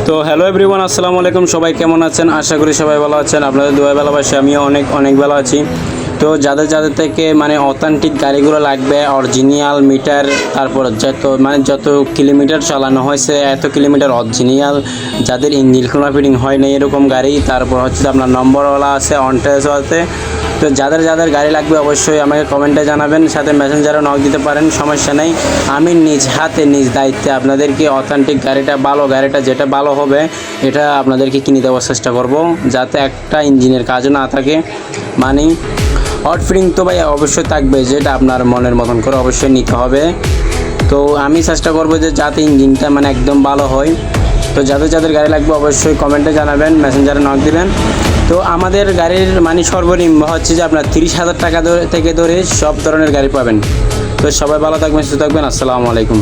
তো hello everyone, আসসালামু আলাইকুম। সবাই কেমন আছেন? আশা করি সবাই ভালো আছেন। আপনাদের দোয়া ভালোবাসি, আমিও অনেক ভালো আছি। তো যাদের থেকে মানে অথেন্টিক গাড়িগুলো লাগবে, অরিজিনাল মিটার, তারপর যত কিলোমিটার চালানো হয়েছে এত কিলোমিটার অরিজিনাল, যাদের ইঞ্জিন খোলা ফিটিং হয় না এরকম গাড়ি, তারপর হচ্ছে আপনার নম্বরওয়ালা আছে, অন টেস্ট আছে। তো যাদের গাড়ি লাগবে অবশ্যই আমাকে কমেন্টে জানাবেন, সাথে মেসেঞ্জারে নক দিতে পারেন, সমস্যা নেই। আমি নিজ হাতে নিজ দায়িত্বে আপনাদেরকে অথেন্টিক গাড়িটা যেটা ভালো হবে এটা আপনাদেরকে কিনে দেওয়ার চেষ্টা করব, যাতে একটা ইঞ্জিনের কাজও না থাকে। মানে হট ফিটিং তো ভাই অবশ্যই থাকবে, যেটা আপনার মনের মতন করে অবশ্যই নিতে হবে। তো আমি চেষ্টা করবো যে যাতে ইঞ্জিনটা মানে একদম ভালো হয়। তো যাদের গাড়ি লাগবে অবশ্যই কমেন্টে জানাবেন, মেসেঞ্জারে নক দিবেন। তো আমাদের গাড়ির মানে সর্বনিম্ন হচ্ছে যে আপনার 30,000 টাকা থেকে ধরে সব ধরনের গাড়ি পাবেন। তো সবাই ভালো থাকবেন, সুস্থ থাকবেন। আসসালামু আলাইকুম।